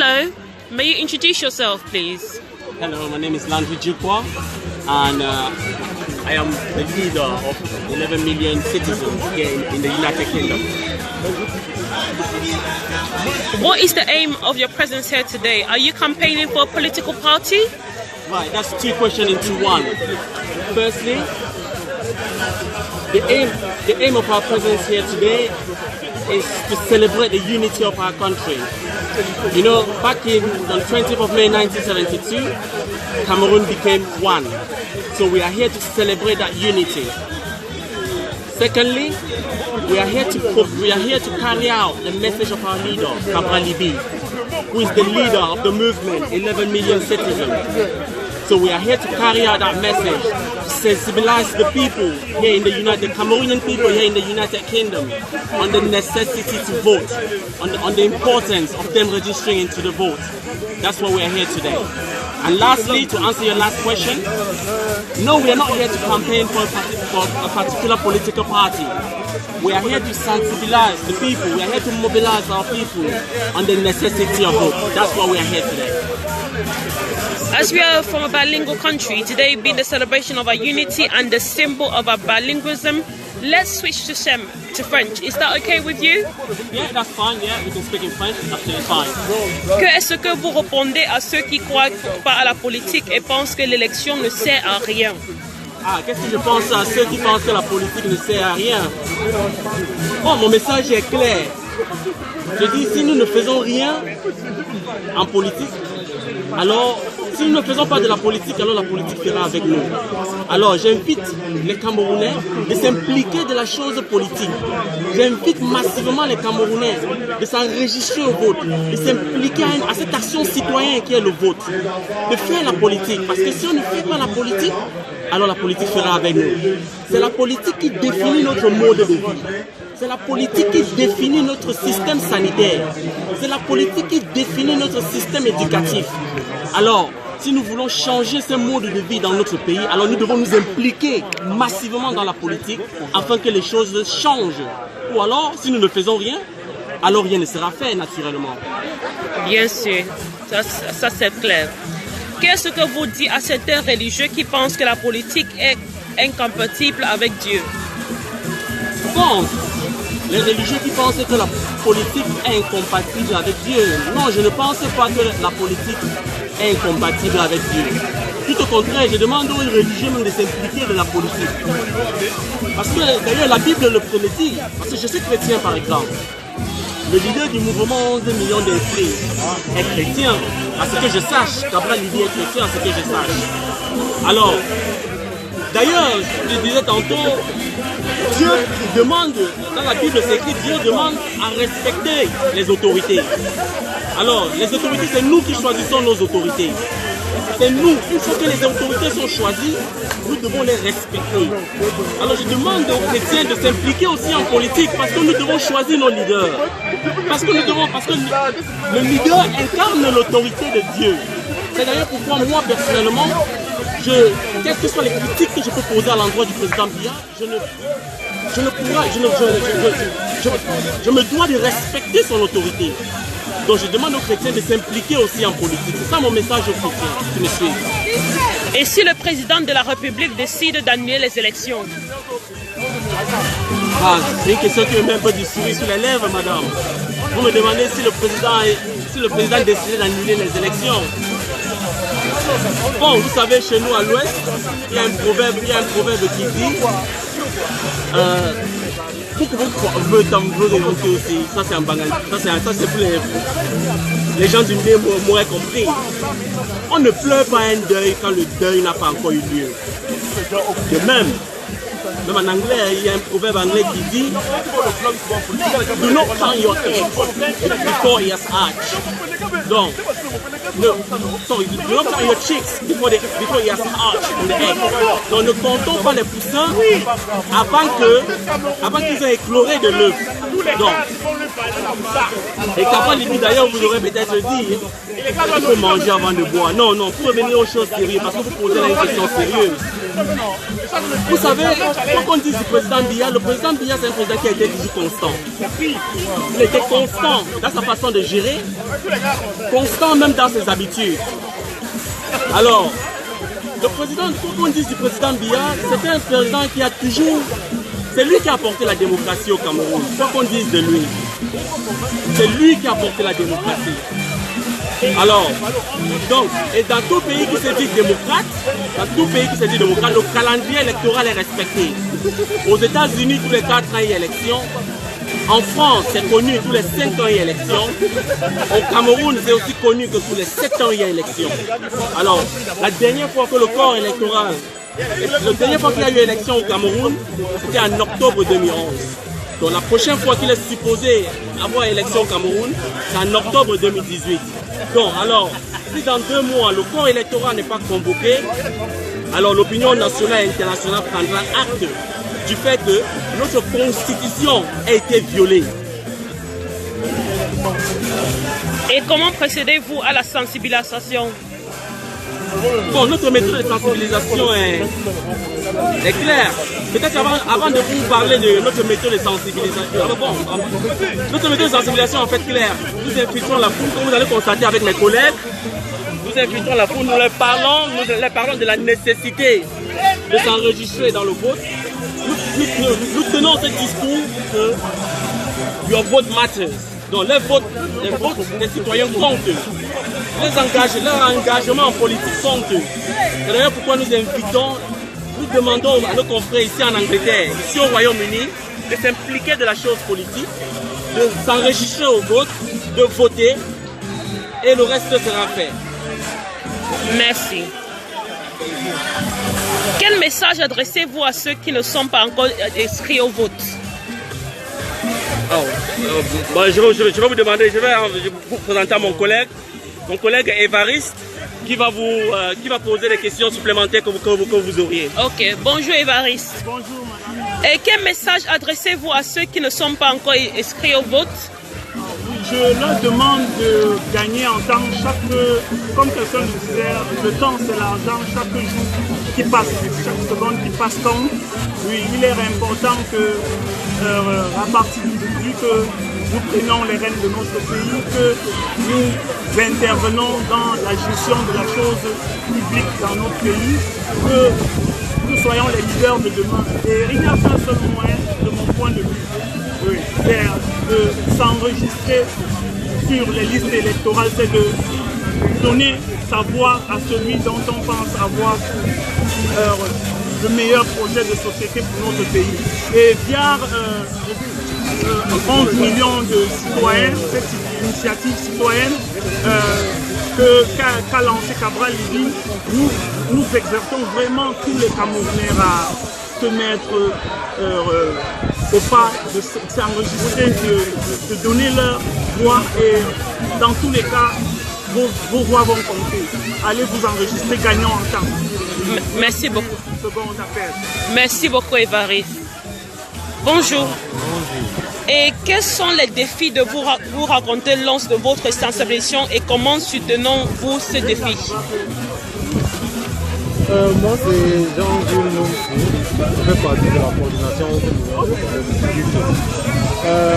Hello, may you introduce yourself, please? Hello, my name is Landry Jukwa, and I am the leader of 11 million citizens here in the United Kingdom. What is the aim of your presence here today? Are you campaigning for a political party? Right, that's two questions into one. Firstly, the aim of our presence here today is to celebrate the unity of our country. You know, back on 20th of May 1972, Cameroon became one. So we are here to celebrate that unity. Secondly, we are here to carry out the message of our leader, Cabral Libby, who is the leader of the movement, 11 million citizens. So we are here to carry out that message, to sensibilize the people here in the Cameroonian people here in the United Kingdom on the necessity to vote, on the importance of them registering into the vote. That's why we are here today. And lastly, to answer your last question, no, we are not here to campaign for a particular political party. We are here to sensibilize the people. We are here to mobilize our people on the necessity of vote. That's why we are here today. As we are from a bilingual country, today being the celebration of our unity and the symbol of our bilingualism, let's switch to French. Is that okay with you? Yeah, that's fine. Yeah, we can speak in French. Absolutely fine. Est-ce que vous répondez à ceux qui croient pas à la politique et pensent que l'élection ne sert à rien? Ah, qu'est-ce que je pense à ceux qui pensent que la politique ne sert à rien? Oh, mon message est clair. Je dis, si nous ne faisons rien en politique, alors, si nous ne faisons pas de la politique, alors la politique fera avec nous. Alors, j'invite les Camerounais de s'impliquer de la chose politique. J'invite massivement les Camerounais de s'enregistrer au vote, de s'impliquer à cette action citoyenne qui est le vote, de faire la politique. Parce que si on ne fait pas la politique, alors la politique fera avec nous. C'est la politique qui définit notre mode de vie. C'est la politique qui définit notre système sanitaire. C'est la politique qui définit notre système éducatif. Alors, si nous voulons changer ce mode de vie dans notre pays, alors nous devons nous impliquer massivement dans la politique afin que les choses changent. Ou alors, si nous ne faisons rien, alors rien ne sera fait naturellement. Bien sûr, ça c'est clair. Qu'est-ce que vous dites à certains religieux qui pensent que la politique est incompatible avec Dieu? Bon, les religieux qui pensent que la politique est incompatible avec Dieu. Non, je ne pense pas que la politique est incompatible avec Dieu. Tout au contraire, je demande aux religieux même de s'impliquer de la politique. Parce que d'ailleurs la Bible le prédit. Parce que je suis chrétien par exemple. Le leader du mouvement 11 millions d'inscrits est chrétien. À ce que je sache, Cabral Libby est chrétien, à ce que je sache. Alors, d'ailleurs, je disais tantôt, Dieu demande, dans la Bible c'est écrit, Dieu demande à respecter les autorités. Alors, les autorités, c'est nous qui choisissons nos autorités. C'est nous, une fois que les autorités sont choisies, nous devons les respecter. Alors je demande aux chrétiens de s'impliquer aussi en politique parce que nous devons choisir nos leaders. Parce que le leader incarne l'autorité de Dieu. C'est d'ailleurs pourquoi moi personnellement, quelles que soient les critiques que je peux poser à l'endroit du président Biya, je me dois de respecter son autorité. Donc je demande aux chrétiens de s'impliquer aussi en politique. C'est ça mon message aux chrétiens qui me suivent. Et si le président de la République décide d'annuler les élections? Ah, c'est une question qui me met un peu du sourire sur les lèvres, madame. Vous me demandez si le président décide d'annuler les élections. Bon, vous savez, chez nous à l'ouest, il y a un proverbe qui dit aussi. Ça c'est en Bangal. Ça c'est pour les gens du Ndé m'auraient compris. On ne pleure pas un deuil quand le deuil n'a pas encore eu lieu. De même en anglais, il y a un proverbe anglais qui dit do not count your eggs before he has hatched. Donc, do not count your chicks before he has hatched on the egg. Donc, ne comptons pas les poussins avant qu'ils aient écloré de l'œuf. Donc, et Cabral Libby d'ailleurs vous aurez peut-être dit, il faut manger avant de boire. Non, non, pour revenir aux choses sérieuses, parce que vous posez là une question sérieuse. Vous savez, quand on dit du président Biya, le président Biya c'est un président qui a été toujours constant. Il était constant dans sa façon de gérer, constant même dans ses habitudes. Alors, le président, quand on dit du président Biya, c'est un président qui a toujours... C'est lui qui a apporté la démocratie au Cameroun, quoi qu'on dise de lui. C'est lui qui a apporté la démocratie. Alors, donc, et dans tout pays qui se dit démocrate, le calendrier électoral est respecté. Aux États-Unis, tous les 4 ans, il y a élection. En France, c'est connu, tous les 5 ans, il y a élection. Au Cameroun, c'est aussi connu que tous les 7 ans, il y a élection. Alors, la dernière fois que le corps électoral, la dernière fois qu'il y a eu élection au Cameroun, c'était en octobre 2011. Donc la prochaine fois qu'il est supposé avoir élection au Cameroun, c'est en octobre 2018. Donc alors, si dans 2 mois, le corps électoral n'est pas convoqué, alors l'opinion nationale et internationale prendra acte du fait que notre constitution a été violée. Et comment procédez-vous à la sensibilisation? Bon, notre méthode de sensibilisation est claire. Peut-être avant de vous parler de notre méthode de sensibilisation, notre méthode de sensibilisation est en fait claire. Nous infiltrons la foule, comme vous allez constater avec mes collègues. Nous infiltrons la foule, nous leur parlons de la nécessité de s'enregistrer dans le vote. Nous tenons ce discours que your vote matters. Donc les votes des citoyens comptent. Leur engagement en politique compte. C'est d'ailleurs pourquoi nous demandons à nos confrères ici en Angleterre, ici au Royaume-Uni, de s'impliquer de la chose politique, de s'enregistrer au vote, de voter, et le reste sera fait. Merci. Quel message adressez-vous à ceux qui ne sont pas encore inscrits au vote? Je vais vous demander, je vais vous présenter à mon collègue Évariste, qui va poser des questions supplémentaires que vous auriez. Ok, bonjour Évariste. Bonjour madame. Et quel message adressez-vous à ceux qui ne sont pas encore inscrits au vote? Je leur demande de gagner en temps comme quelqu'un le disait, le temps c'est l'argent, chaque jour qui passe, chaque seconde qui passe compte. Oui, il est important que, à partir d'aujourd'hui, que nous prenons les rênes de notre pays, que nous intervenons dans la gestion de la chose publique dans notre pays, que nous soyons les leaders de demain. Et il n'y a qu'un seul moyen, de mon point de vue, c'est de s'enregistrer sur les listes électorales, c'est de donner sa voix à celui dont on pense avoir le meilleur projet de société pour notre pays. Et via 11 millions de citoyens, cette initiative citoyenne qu'a lancé Cabral Libye, nous exerçons vraiment tous les Camerounais à se mettre au pas, de s'enregistrer, de donner leur voix, et dans tous les cas, vos voix vont compter. Allez vous enregistrer, gagnons en temps. Merci beaucoup. Second appel. Merci beaucoup Évariste. Bonjour. Et quels sont les défis de vous raconter lors de votre sensibilisation et comment soutenons-vous ces défis? Moi c'est Jean-Jules Moussou, je fais partie de la coordination de l'Union.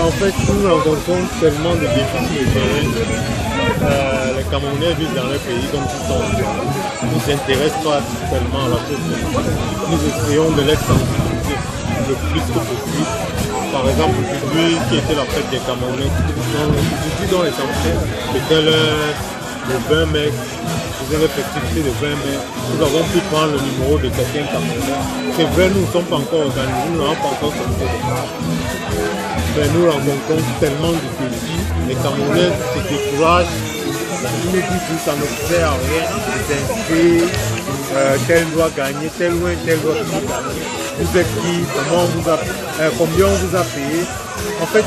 En fait, nous rencontrons tellement de défis sur le terrain. Les Camerounais vivent dans leur pays, donc ils ne s'intéressent pas tellement à la chose. Nous essayons de les sensibiliser le plus que possible. Par exemple, aujourd'hui, qui était la fête des Camerounais, aujourd'hui dans les Camerounais, c'était le 20 mai. Vous avez festivités de 20 mai, nous avons pu prendre le numéro de certains Camerounais. C'est vrai, nous ne sommes pas encore organisés, nous n'avons pas encore sorti de ça. Mais nous rencontrons tellement de défis, les Camerounais se découragent, ils nous disent que ça ne sert à rien de s'inscrire, tel doit gagner, tel loin, tel doit gagner. Vous êtes qui, combien on vous a payé. En fait,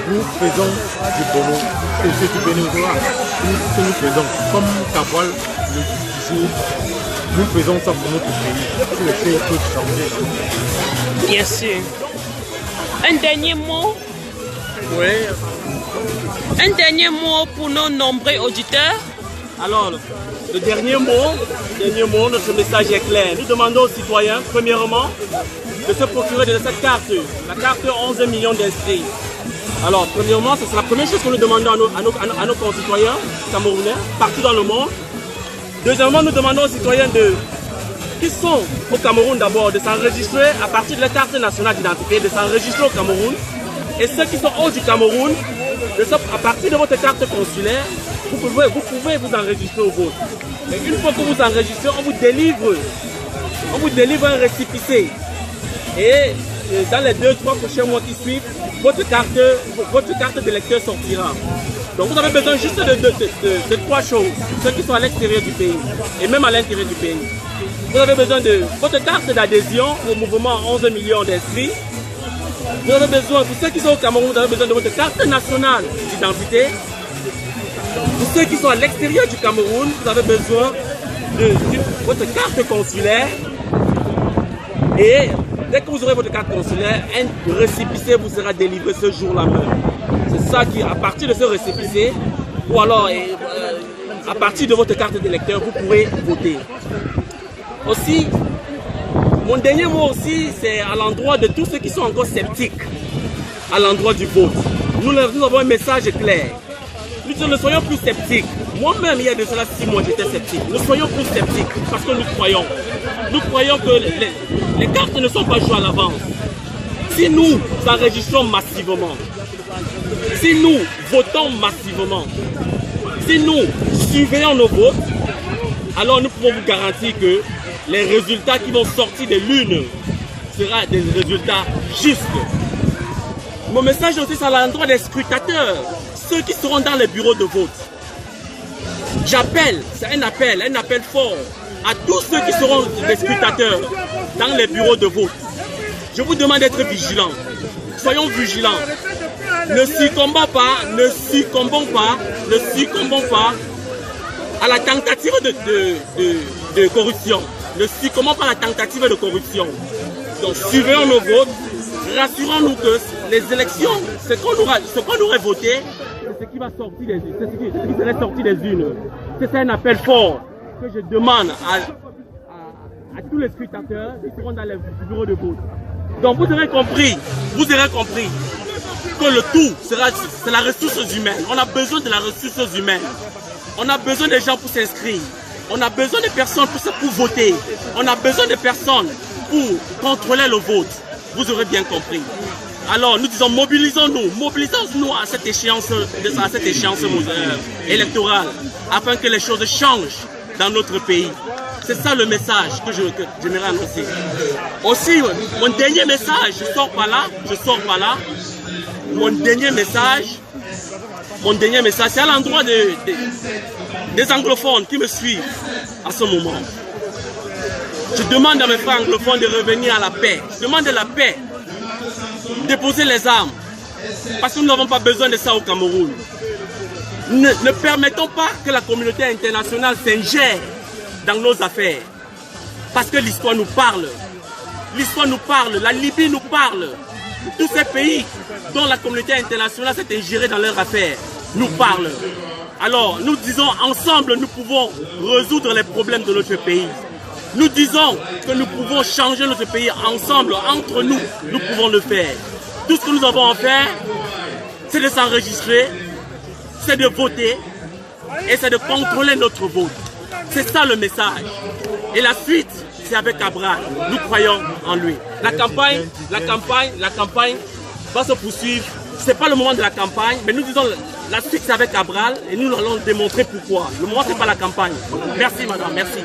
nous faisons du boulot, c'est du bénévolat. Ce que nous faisons, comme Cabral le dit toujours, nous faisons ça pour notre pays. Si le pays peut changer. Bien sûr. Un dernier mot? Oui. Un dernier mot pour nos nombreux auditeurs? Alors, le dernier mot, notre message est clair. Nous demandons aux citoyens, premièrement, de se procurer de cette carte, la carte 11 millions d'inscrits. Alors, premièrement, c'est la première chose que nous demandons à nos concitoyens camerounais, partout dans le monde. Deuxièmement, nous demandons aux citoyens qui sont au Cameroun d'abord, de s'enregistrer à partir de la carte nationale d'identité, de s'enregistrer au Cameroun. Et ceux qui sont hors du Cameroun, à partir de votre carte consulaire, vous pouvez vous enregistrer au vote. Et une fois que vous enregistrez, on vous délivre un récipicé. Et dans les 2-3 prochains mois qui suivent, votre carte d'électeur sortira. Donc vous avez besoin juste de 3 choses, ceux qui sont à l'extérieur du pays et même à l'intérieur du pays. Vous avez besoin de votre carte d'adhésion au mouvement 11 millions d'inscrits. Vous avez besoin, pour ceux qui sont au Cameroun, vous avez besoin de votre carte nationale d'identité. Pour ceux qui sont à l'extérieur du Cameroun, vous avez besoin de votre carte consulaire. Et dès que vous aurez votre carte consulaire, un récépissé vous sera délivré ce jour-là même. C'est ça qui, à partir de ce récépissé, ou alors à partir de votre carte d'électeur, vous pourrez voter. Aussi, mon dernier mot aussi, c'est à l'endroit de tous ceux qui sont encore sceptiques à l'endroit du vote. Nous avons un message clair. Nous ne soyons plus sceptiques. Moi-même, il y a de cela 6 mois, j'étais sceptique. Nous soyons plus sceptiques parce que nous croyons. Nous croyons que les cartes ne sont pas jouées à l'avance. Si nous enregistrons massivement, si nous votons massivement, si nous surveillons nos votes, alors nous pouvons vous garantir que les résultats qui vont sortir de l'urne seront des résultats justes. Mon message aussi, c'est à l'endroit des scrutateurs, ceux qui seront dans les bureaux de vote. J'appelle, c'est un appel fort à tous ceux qui seront des scrutateurs dans les bureaux de vote. Je vous demande d'être vigilants. Soyons vigilants. Ne succombons pas à la tentative de corruption. Ne succombons pas à la tentative de corruption. Donc, surveillons nos votes. Rassurons-nous que les élections, ce qu'on aurait voté, c'est ce qui va sortir des urnes. C'est ce qui serait sorti des urnes. C'est un appel fort que je demande à tous les scrutateurs qui seront dans les bureaux de vote. Donc vous aurez compris que le tout c'est la ressource humaine. On a besoin de la ressource humaine. On a besoin des gens pour s'inscrire. On a besoin de personnes pour voter. On a besoin de personnes pour contrôler le vote. Vous aurez bien compris. Alors nous disons mobilisons-nous à cette échéance électorale afin que les choses changent dans notre pays. C'est ça le message que j'aimerais annoncer. Aussi, mon dernier message, je sors par là. Mon dernier message, c'est à l'endroit des anglophones qui me suivent à ce moment. Je demande à mes frères anglophones de revenir à la paix. Je demande la paix. Déposer les armes. Parce que nous n'avons pas besoin de ça au Cameroun. Ne permettons pas que la communauté internationale s'ingère dans nos affaires. Parce que l'histoire nous parle. L'histoire nous parle, la Libye nous parle. Tous ces pays dont la communauté internationale s'est ingérée dans leurs affaires nous parlent. Alors nous disons ensemble nous pouvons résoudre les problèmes de notre pays. Nous disons que nous pouvons changer notre pays ensemble, entre nous, nous pouvons le faire. Tout ce que nous avons à faire, c'est de s'enregistrer, c'est de voter et c'est de contrôler notre vote. C'est ça le message. Et la suite, c'est avec Cabral. Nous croyons en lui. La campagne va se poursuivre. Ce n'est pas le moment de la campagne, mais nous disons la suite, c'est avec Cabral et nous allons démontrer pourquoi. Le moment, ce n'est pas la campagne. Merci, madame. Merci.